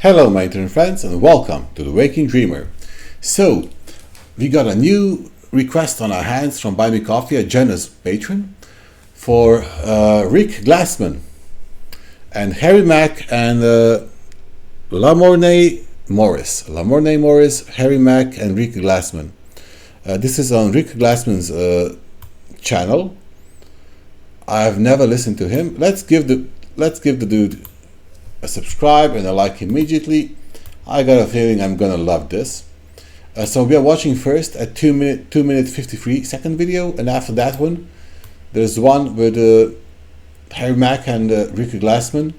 Hello my internet friends and welcome to the Waking Dreamer. So, we got a new request on our hands from Buy Me Coffee, a generous patron, for Rick Glassman and Harry Mack and Lamorne Morris, Harry Mack and Rick Glassman. This is on Rick Glassman's channel. I've never listened to him. Let's give the dude a subscribe and a like immediately. I got a feeling I'm gonna love this. So we are watching first a 2 minute 53-second video, and after that one there's one with Harry Mack and Rick Glassman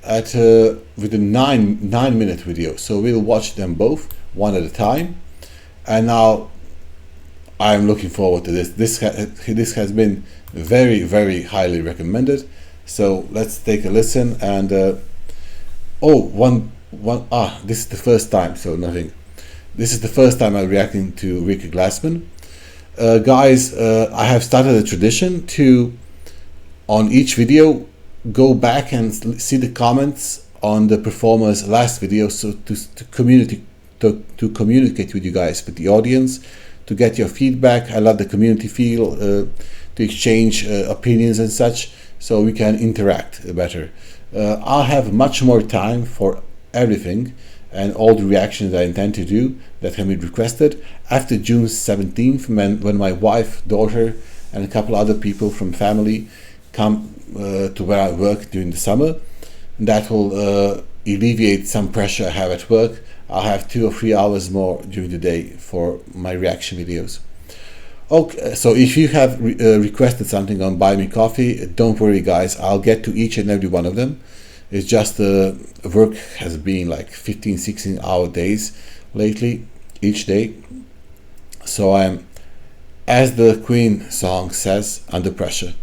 at with a 9-minute video. So we'll watch them both one at a time. And now I'm looking forward to this. This has been very highly recommended. So let's take a listen. And this is the first time, so nothing. This is the first time I'm reacting to Rick Glassman. Guys, I have started a tradition to, on each video, go back and see the comments on the performer's last video, so to communicate with you guys, with the audience, to get your feedback. I love the community feel, to exchange opinions and such, so we can interact better. I'll have much more time for everything and all the reactions I intend to do that have been requested after June 17th, when my wife, daughter, and a couple other people from family come to where I work during the summer. That will alleviate some pressure I have at work. I'll have 2 or 3 hours more during the day for my reaction videos. Okay, so if you have requested something on Buy Me Coffee, don't worry guys, I'll get to each and every one of them. It's just work has been like 15-16 hour days lately, each day. So I'm, as the Queen song says, under pressure.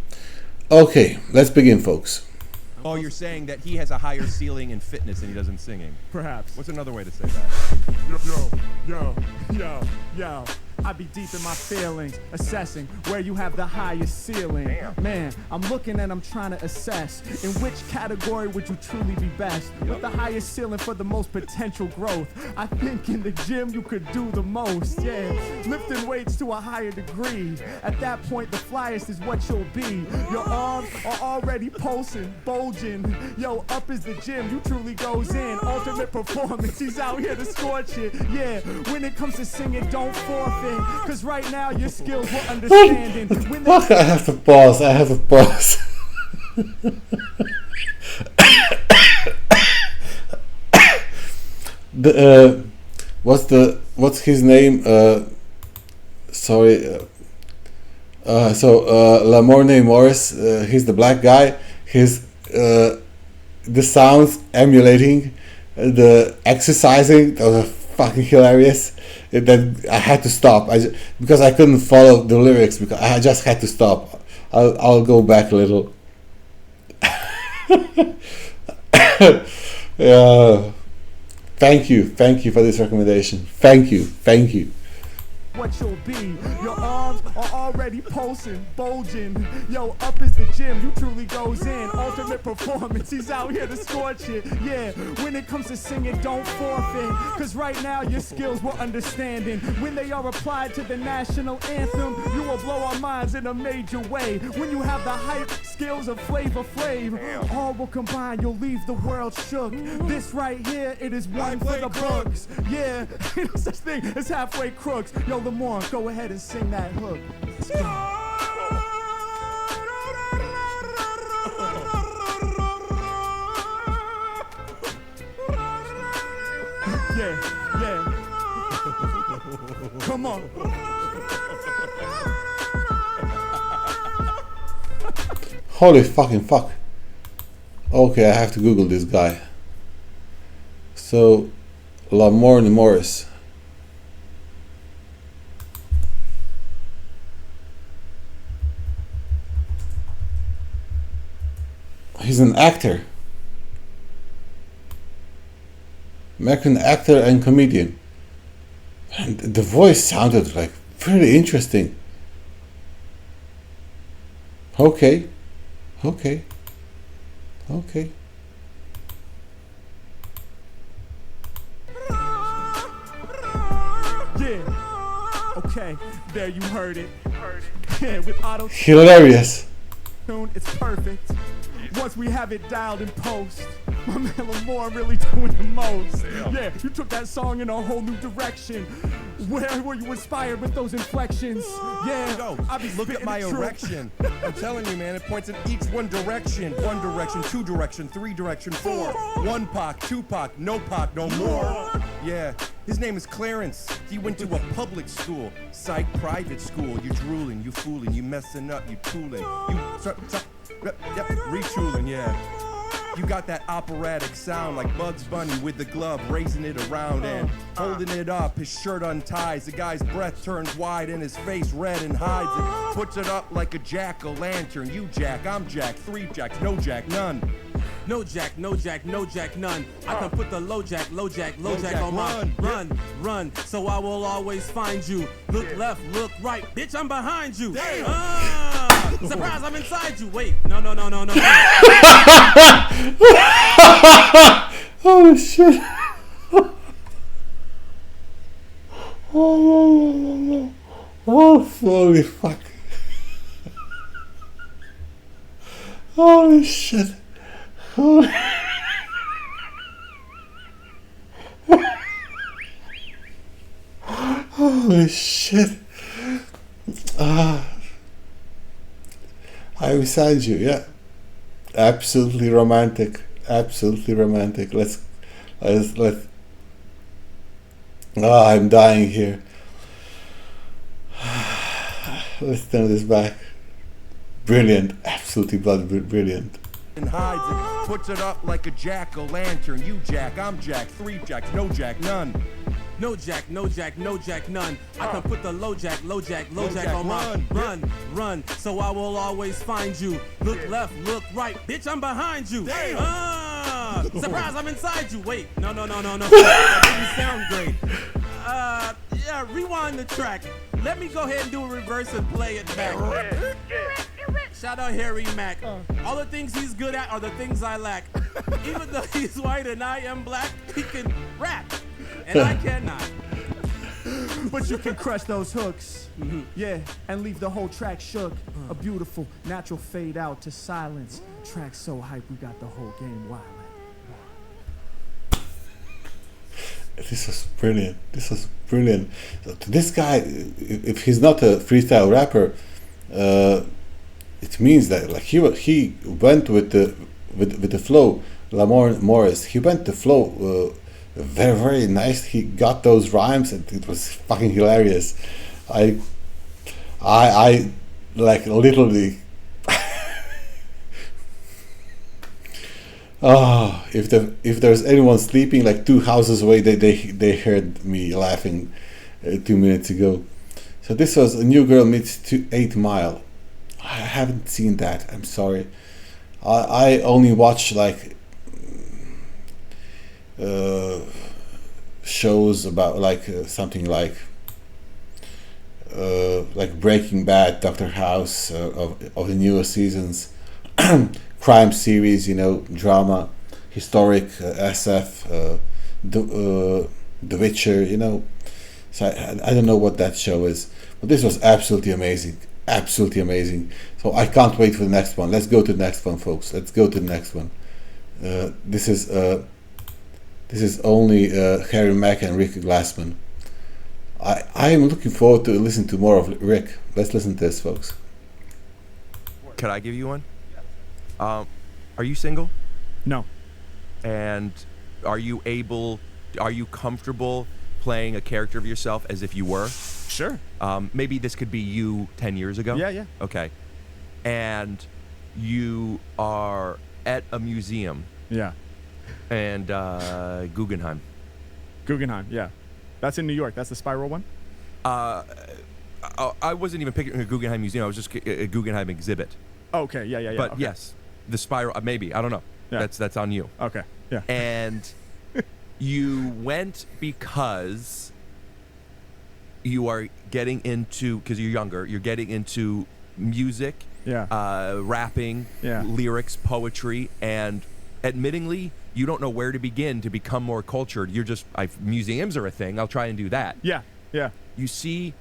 Okay, let's begin, folks. Oh, you're saying that he has a higher ceiling in fitness than he does in singing? Perhaps. What's another way to say that? Yo. I be deep in my feelings, assessing where you have the highest ceiling. Damn. Man, I'm looking and I'm trying to assess in which category would you truly be best, with the highest ceiling for the most potential growth. I think in the gym you could do the most, yeah, lifting weights to a higher degree. At that point the flyest is what you'll be. Your arms are already pulsing, bulging. Yo, up is the gym, you truly goes in. Ultimate performance, he's out here to scorch it. Yeah, when it comes to singing, don't forfeit, cause right now your skills were understanding. When I have to pause. What's his name? Lamorne Morris, he's the black guy. The sounds emulating the exercising, those are fucking hilarious. Then I had to stop because I couldn't follow the lyrics, because I just had to stop. I'll go back a little. Thank you for this recommendation. Thank you. What you'll be. Your arms are already pulsing, bulging. Yo, up is the gym, you truly goes in. Ultimate performance, he's out here to scorch it. Yeah, when it comes to singing, don't forfeit, cause right now your skills were understanding. When they are applied to the national anthem, you will blow our minds in a major way. When you have the hype skills of Flavor Flav, all will combine, you'll leave the world shook. This right here, it is one for the books. Yeah, ain't no such thing as halfway crooks. Yo, Lamorne, go ahead and sing that hook. Yeah. Come on. Holy fucking fuck. Okay, I have to Google this guy. So, Lamorne Morris. He's an actor. American actor and comedian. And the voice sounded like pretty interesting. Okay. Okay, there you heard it. Yeah, with auto Hilarious. tune, it's perfect. Once we have it dialed in post, my man Lamorne really doing the most. Yeah, you took that song in a whole new direction. Where were you inspired with those inflections? Yeah, Yo, I be look at spitting my the truth. erection. I'm telling you, man, it points in each one direction. One direction, two direction, three direction, four. One Pac, two Pac, no Pac, no more. Yeah, his name is Clarence. He went to a public school, psych private school. You drooling, you fooling, you messing up, you tooling. Yep, retooling, yeah. You got that operatic sound like Bugs Bunny with the glove, raising it around and holding it up. His shirt unties, the guy's breath turns wide and his face red and hides it. Puts it up like a jack-o'-lantern. You jack, I'm jack, three jacks, no jack, none. No jack, no jack, no jack, none. I can put the low jack on my run. So I will always find you. Look left, look right, bitch, I'm behind you. Surprise, I'm inside you. Wait, no. Oh shit. Oh, holy fuck. Holy shit. Holy Holy shit. I'm beside you, yeah. Absolutely romantic. Absolutely romantic. Let's I'm dying here. Let's turn this back. Brilliant. Absolutely bloody brilliant. And hides it, puts it up like a jack-o'-lantern. You jack, I'm jack, three jacks, no jack, none. No jack, none. I can put the low jack on my run. So I will always find you. Look left, look right, bitch, I'm behind you. Surprise, I'm inside you. Wait, no. That didn't sound great. Yeah, rewind the track. Let me go ahead and do a reverse and play it back. Shout out Harry Mack. All the things he's good at are the things I lack. Even though he's white and I am black, he can rap. And I cannot. But you can crush those hooks, yeah, and leave the whole track shook. A beautiful natural fade out to silence. Track so hype, we got the whole game wildin'. This was brilliant. So to this guy, if he's not a freestyle rapper, it means that like he went with the flow. Lamorne Morris, he went the flow. Very, very nice. He got those rhymes and it was fucking hilarious. I like literally if there's anyone sleeping like 2 houses away, they heard me laughing 2 minutes ago. So this was A New Girl Meets 8 Mile. I haven't seen that. I'm sorry. I only watch like shows about like something like Breaking Bad, Dr. House, of the newer seasons, crime series, drama, historic, SF, The Witcher, So I don't know what that show is, but this was absolutely amazing. So I can't wait for the next one. Let's go to the next one, folks. Let's go to the next one. This is only Harry Mack and Rick Glassman. I am looking forward to listening to more of Rick. Let's listen to this, folks. Could I give you one? Are you single? No. And are you comfortable playing a character of yourself as if you were? Sure. Maybe this could be you 10 years ago? Yeah. Okay. And you are at a museum. Yeah. And Guggenheim. Guggenheim, yeah. That's in New York. That's the Spiral one? I wasn't even picking a Guggenheim museum. I was just a Guggenheim exhibit. Okay, yeah. But okay. yes, the Spiral, maybe. I don't know. Yeah. That's on you. Okay, yeah. And you went because you are getting into, because you're younger, you're getting into music, rapping, lyrics, poetry, and admittingly, you don't know where to begin to become more cultured. You're just, museums are a thing. I'll try and do that. Yeah. You see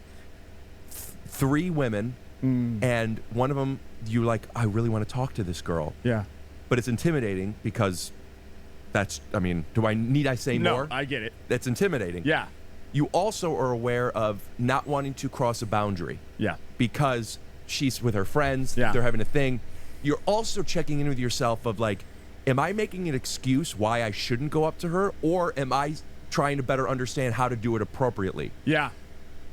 3 women, and one of them, you're like, I really want to talk to this girl. Yeah. But it's intimidating because need I say more? No, I get it. That's intimidating. Yeah. You also are aware of not wanting to cross a boundary. Yeah. Because she's with her friends, Yeah. they're having a thing. You're also checking in with yourself of like, am I making an excuse why I shouldn't go up to her, or am I trying to better understand how to do it appropriately? Yeah.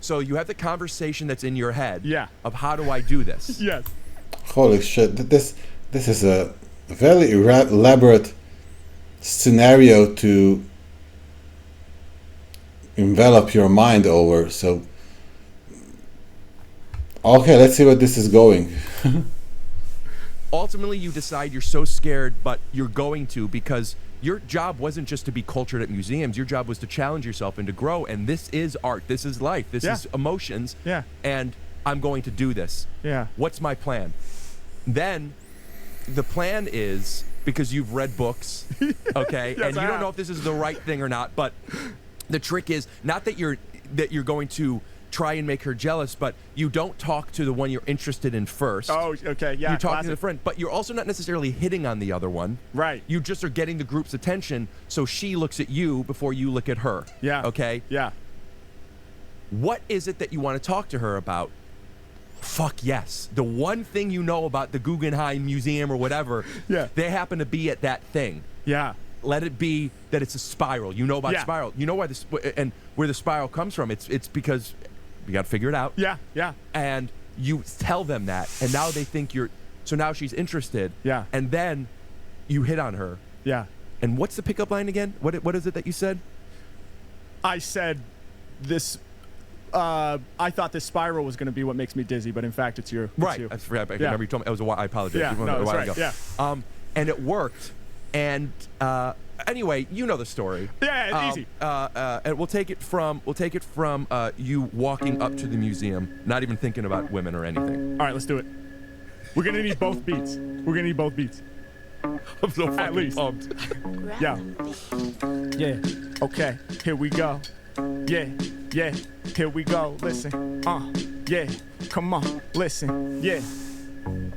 So you have the conversation that's in your head. Yeah. Of how do I do this? Yes. Holy shit! This is a very elaborate scenario to envelop your mind over. So, okay, let's see where this is going. Ultimately, you decide you're so scared, but you're going to, because your job wasn't just to be cultured at museums. Your job was to challenge yourself and to grow. And this is art. This is life. This is emotions. Yeah. And I'm going to do this. Yeah. What's my plan? Then the plan is, because you've read books, okay, Yes, and you I don't have. know if this is the right thing or not, but the trick is not that you're going to try and make her jealous, but you don't talk to the one you're interested in first. Oh, okay. Yeah. You're talking to classic. the friend, but you're also not necessarily hitting on the other one. Right. You just are getting the group's attention, so she looks at you before you look at her. Yeah. Okay? Yeah. What is it that you want to talk to her about? Fuck yes. The one thing you know about the Guggenheim Museum or whatever, Yeah. they happen to be at that thing. Yeah. Let it be that it's a spiral. You know about Yeah. spiral. You know why this, and where the spiral comes from. It's because you got to figure it out. Yeah. Yeah. And you tell them that, and now they think you're. So now she's interested. Yeah. And then you hit on her. Yeah. And what's the pickup line again? What is it that you said? I said this. I thought this spiral was going to be what makes me dizzy, but in fact, it's you. It's Right. you. I forgot. I Yeah. remember you told me. It was a while. I apologize. Yeah, It was no, a that's while right, ago. yeah. And it worked. And anyway, you know the story. Yeah, it's easy. And we'll take it from you walking up to the museum, not even thinking about women or anything. All right, let's do it. We're going to need both beats. I'm so fucking least. pumped. Yeah. Yeah. Okay. Here we go. Yeah. Yeah. Here we go. Listen. Yeah. Come on. Listen. Yeah.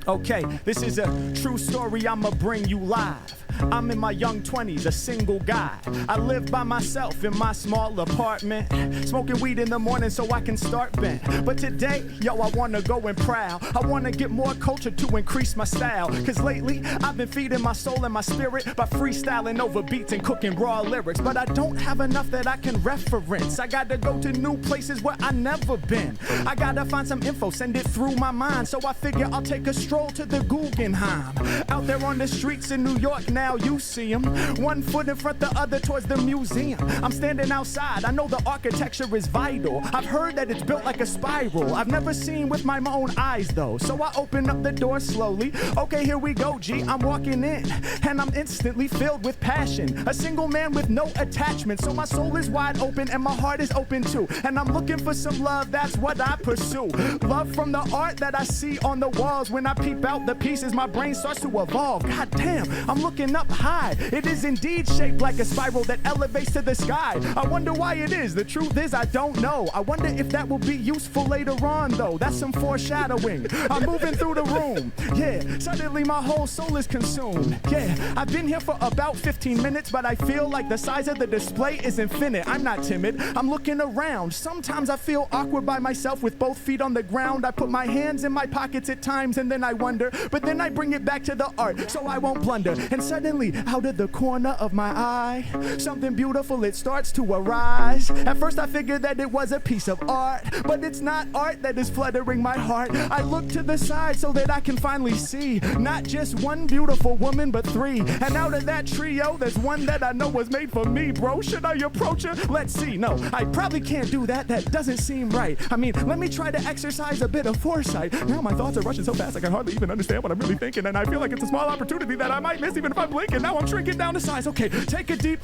Okay, this is a true story, I'ma bring you live. I'm in my young 20s, a single guy. I live by myself in my small apartment, smoking weed in the morning so I can start bent. But today, yo, I wanna go and proud. I wanna get more culture to increase my style. Cause lately, I've been feeding my soul and my spirit by freestyling over beats and cooking raw lyrics. But I don't have enough that I can reference. I gotta go to new places where I never been. I gotta find some info, send it through my mind. So I figure I'll take a stroll to the Guggenheim. Out there on the streets in New York now, you see them. One foot in front, the other towards the museum. I'm standing outside, I know the architecture is vital. I've heard that it's built like a spiral. I've never seen with my own eyes though. So I open up the door slowly. Okay, here we go, G, I'm walking in. And I'm instantly filled with passion. A single man with no attachment. So my soul is wide open and my heart is open too. And I'm looking for some love, that's what I pursue. Love from the art that I see on the walls. When I peep out the pieces, my brain starts to evolve. God damn, I'm looking up high. It is indeed shaped like a spiral that elevates to the sky. I wonder why it is. The truth is I don't know. I wonder if that will be useful later on though. That's some foreshadowing. I'm moving through the room. Yeah, suddenly my whole soul is consumed. Yeah, I've been here for about 15 minutes, but I feel like the size of the display is infinite. I'm not timid. I'm looking around. Sometimes I feel awkward by myself with both feet on the ground. I put my hands in my pockets at times and then I wonder, but then I bring it back to the art so I won't blunder. And suddenly, out of the corner of my eye, something beautiful, it starts to arise. At first I figured that it was a piece of art, but it's not art that is fluttering my heart. I look to the side so that I can finally see not just one beautiful woman, but 3. And out of that trio, there's one that I know was made for me, bro. Should I approach her? Let's see. No, I probably can't do that. That doesn't seem right. I mean, let me try to exercise a bit of foresight. Now my thoughts are rushing so fast I can hardly even understand what I'm really thinking, and I feel like it's a small opportunity that I might miss even if I'm blinking. Now I'm shrinking down to size. Okay, take a deep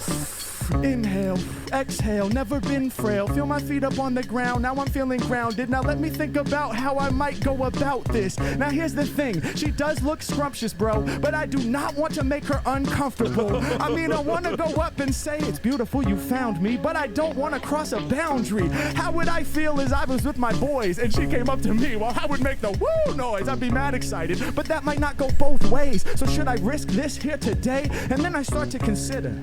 Inhale, exhale, never been frail. Feel my feet up on the ground, now I'm feeling grounded. Now let me think about how I might go about this. Now here's the thing, she does look scrumptious, bro, but I do not want to make her uncomfortable. I mean, I want to go up and say, it's beautiful you found me, but I don't want to cross a boundary. How would I feel as I was with my boys and she came up to me? Well, I would make the woo noise. I'd be mad excited, but that might not go both ways. So should I risk this here today? And then I start to consider.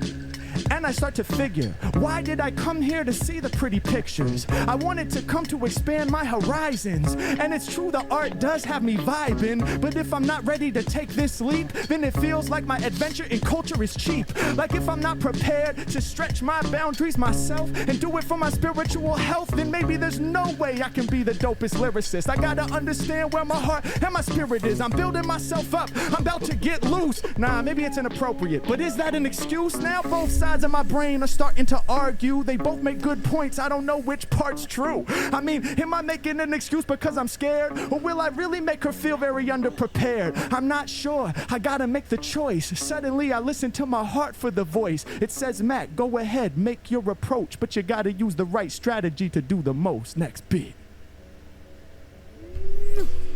And I start to figure, why did I come here to see the pretty pictures? I wanted to come to expand my horizons. And it's true, the art does have me vibing, but if I'm not ready to take this leap, then it feels like my adventure in culture is cheap. Like if I'm not prepared to stretch my boundaries myself and do it for my spiritual health, then maybe there's no way I can be the dopest lyricist. I gotta understand where my heart and my spirit is. I'm building myself up, I'm about to get loose. Nah, maybe it's inappropriate, but is that an excuse? Now both sides of my brain are starting to argue. They both make good points, I don't know which part's true. I mean, am I making an excuse because I'm scared? Or will I really make her feel very underprepared? I'm not sure, I gotta make the choice. Suddenly I listen to my heart for the voice. It says, Mac, go ahead, make your approach, but you gotta use the right strategy to do the most. Next beat.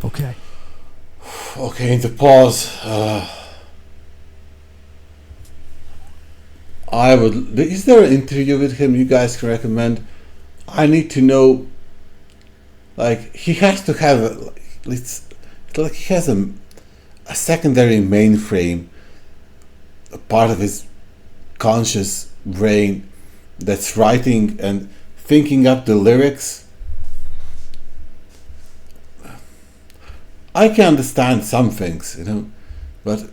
Okay. Okay, in the pause, is there an interview with him you guys can recommend? I need to know, like, he has to have, it's like he has a secondary mainframe, a part of his conscious brain that's writing and thinking up the lyrics. I can understand some things, you know, but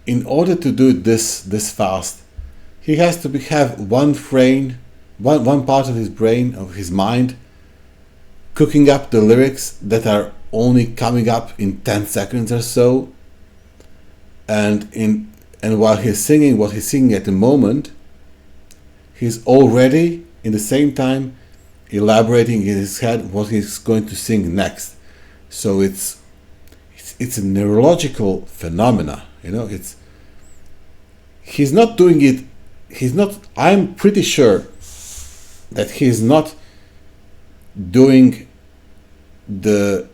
in order to do it this fast, he has to have one part of his brain, of his mind, cooking up the lyrics that are only coming up in 10 seconds or so, and while he's singing what he's singing at the moment, he's already in the same time elaborating in his head what he's going to sing next. So it's a neurological phenomena, you know. He's not doing it. I'm pretty sure that he's not doing the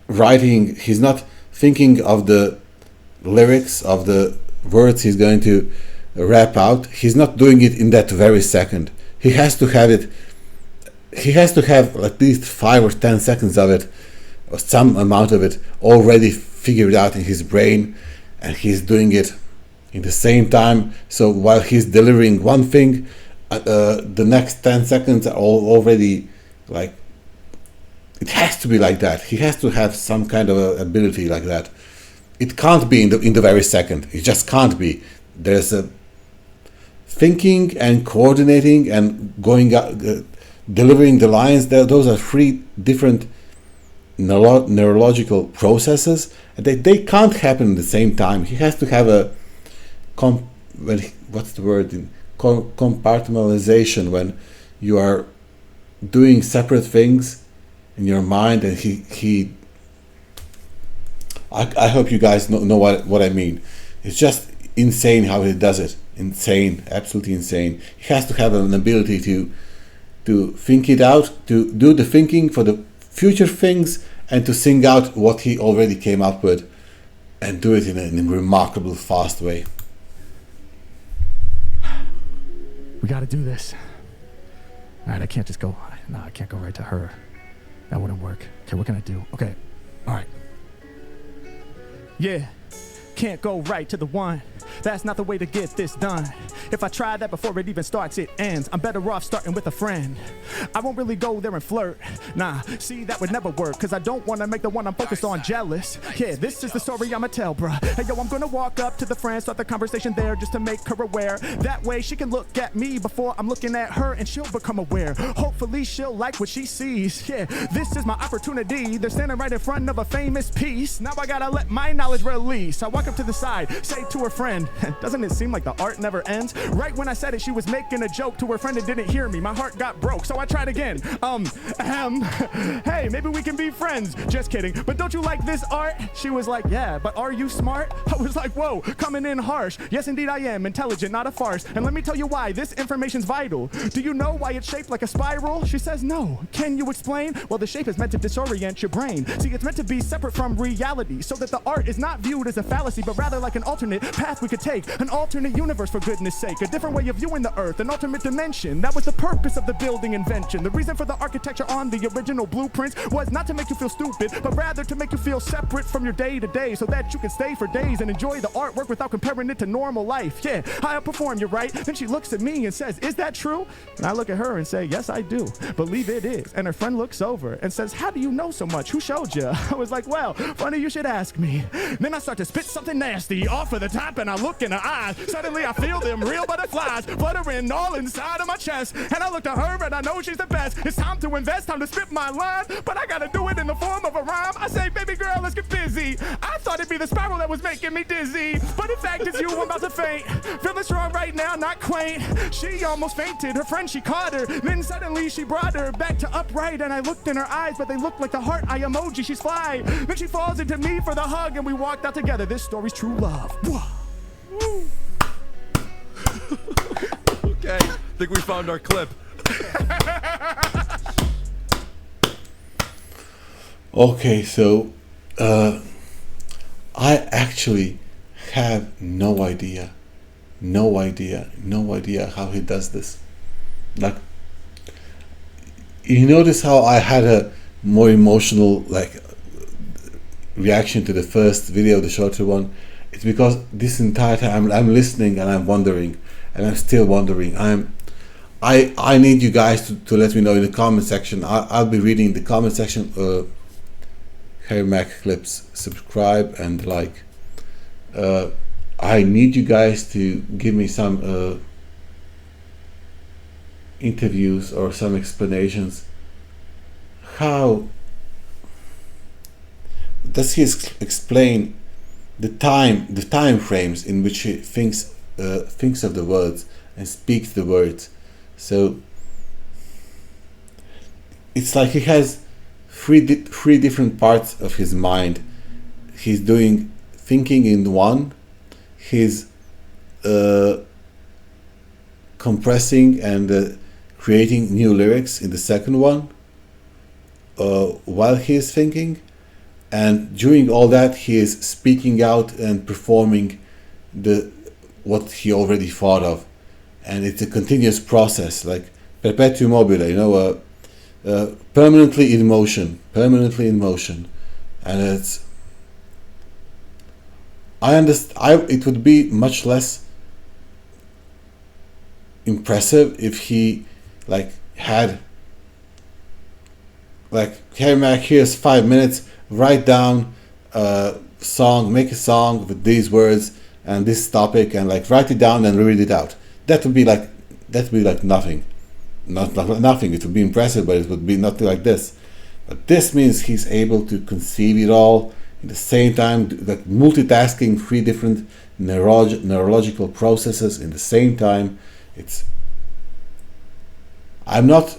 writing, he's not thinking of the lyrics, of the words he's going to rap out. He's not doing it in that very second. He has to have at least 5 or 10 seconds of it, or some amount of it already figured out in his brain, and he's doing it in the same time. So while he's delivering one thing, the next 10 seconds are all already, like, it has to be like that. He has to have some kind of ability like that. It can't be in the very second. It just can't be. There's a thinking and coordinating and going out, delivering the lines. Those are 3 different neurological processes, and they can't happen at the same time. He has to have a compartmentalization, when you are doing separate things in your mind, and I hope you guys know what I mean. It's just insane how he does it. Insane, absolutely insane. He has to have an ability to think it out, to do the thinking for the future things, and to sing out what he already came up with, and do it in a remarkable fast way. We gotta do this. All right, I can't just go. No, I can't go right to her. That wouldn't work. Okay, what can I do? Okay, all right. Yeah, can't go right to the one. That's not the way to get this done. If I try that before it even starts, it ends. I'm better off starting with a friend. I won't really go there and flirt. Nah, see, that would never work, cause I don't wanna make the one I'm focused on jealous. Yeah, this is the story I'ma tell, bruh. Hey, yo, I'm gonna walk up to the friend, start the conversation there just to make her aware. That way she can look at me before I'm looking at her, and she'll become aware. Hopefully she'll like what she sees. Yeah, this is my opportunity. They're standing right in front of a famous piece. Now I gotta let my knowledge release. I walk up to the side, say to her friend, end. Doesn't it seem like the art never ends? Right when I said it, she was making a joke to her friend and didn't hear me. My heart got broke, so I tried again. Hey, maybe we can be friends. Just kidding. But don't you like this art? She was like, yeah, but are you smart? I was like, whoa, coming in harsh. Yes, indeed I am. Intelligent, not a farce. And let me tell you why. This information's vital. Do you know why it's shaped like a spiral? She says no. Can you explain? Well, the shape is meant to disorient your brain. See, it's meant to be separate from reality, so that the art is not viewed as a fallacy, but rather like an alternate path we could take. An alternate universe, for goodness sake. A different way of viewing the earth. An ultimate dimension. That was the purpose of the building invention. The reason for the architecture on the original blueprints was not to make you feel stupid, but rather to make you feel separate from your day to day, so that you can stay for days and enjoy the artwork without comparing it to normal life. Yeah, I outperform you, right? Then she looks at me and says, is that true? And I look at her and say, yes, I do. Believe it is. And her friend looks over and says, how do you know so much? Who showed you? I was like, well, funny you should ask me. Then I start to spit something nasty off of the top, and I look in her eyes. Suddenly I feel them real butterflies fluttering all inside of my chest. And I look at her and I know she's the best. It's time to invest, time to spit my line, but I gotta do it in the form of a rhyme. I say, baby girl, let's get busy. I thought it'd be the spiral that was making me dizzy, but in fact it's you, I'm about to faint. Feeling strong right now, not quaint. She almost fainted, her friend, she caught her. Then suddenly she brought her back to upright, and I looked in her eyes, but they looked like the heart eye emoji. She's fly. Then she falls into me for the hug, and we walked out together. This story's true love. Okay, I think we found our clip. Okay, so I actually have no idea how he does this. Like, you notice how I had a more emotional reaction to the first video, the shorter one. It's because this entire time I'm listening and I'm wondering, and I'm still wondering. I need you guys to let me know in the comment section. I'll be reading the comment section. Harry Mack clips, subscribe and like. I need you guys to give me some interviews or some explanations. How does he explain the time frames in which he thinks of the words and speaks the words? So it's like he has three different parts of his mind. He's doing thinking in one, he's compressing and creating new lyrics in the second one while he is thinking, and during all that he is speaking out and performing what he already thought of, and it's a continuous process, like perpetuum mobile, permanently in motion, and it's. I understand. It would be much less impressive if he had Harry Mack, here's 5 minutes, write down a song, make a song with these words and this topic, and write it down and read it out. That would be nothing. Not nothing. It would be impressive, but it would be nothing like this. But this means he's able to conceive it all at the same time, multitasking 3 different neurological processes in the same time. I'm not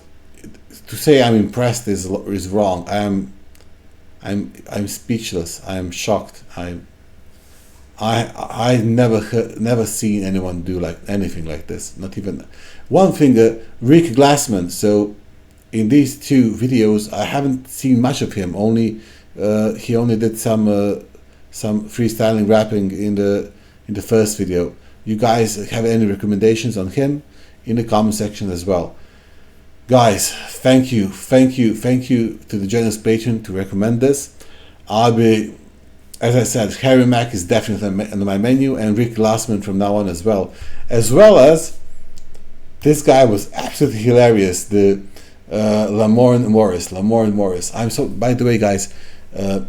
to say I'm impressed is wrong. I'm speechless. I'm shocked. I never seen anyone do anything like this. Not even one thing. Rick Glassman. So in these 2 videos, I haven't seen much of him. He only did some freestyling rapping in the first video. You guys have any recommendations on him in the comment section as well. Guys, thank you to the generous patron to recommend this. I'll be, as I said, Harry Mack is definitely on my menu, and Rick Glassman from now on as well as this guy was absolutely hilarious, the Lamorne Morris. I'm so, by the way, guys, I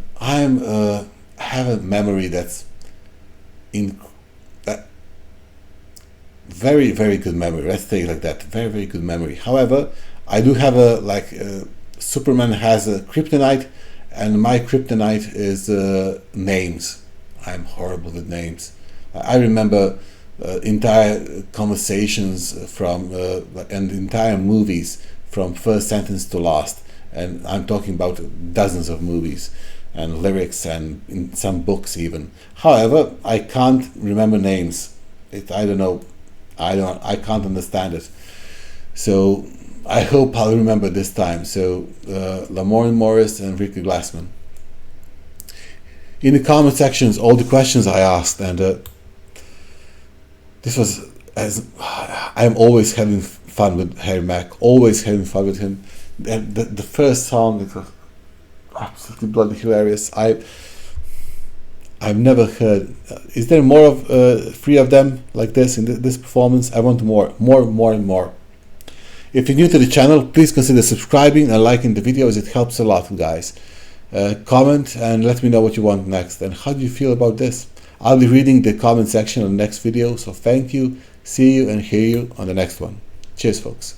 have a memory that's very, very good memory. Let's say it like that. Very, very good memory. However, I do have Superman has a kryptonite, and my kryptonite is names. I'm horrible with names. I remember entire conversations from and entire movies from first sentence to last, and I'm talking about dozens of movies and lyrics and in some books even. However, I can't remember names. I don't know. I can't understand it. So I hope I'll remember this time. So Lamorne Morris and Ricky Glassman. In the comment sections, all the questions I asked, and this was I'm always having fun with Harry Mack. Always having fun with him. And the first song, it was absolutely bloody hilarious. I've never heard. Is there more of 3 of them like this in this performance? I want more and more. If you're new to the channel, please consider subscribing and liking the videos. It helps a lot, guys. Comment and let me know what you want next and how do you feel about this. I'll be reading the comment section on the next video. So thank you. See you and hear you on the next one. Cheers, folks.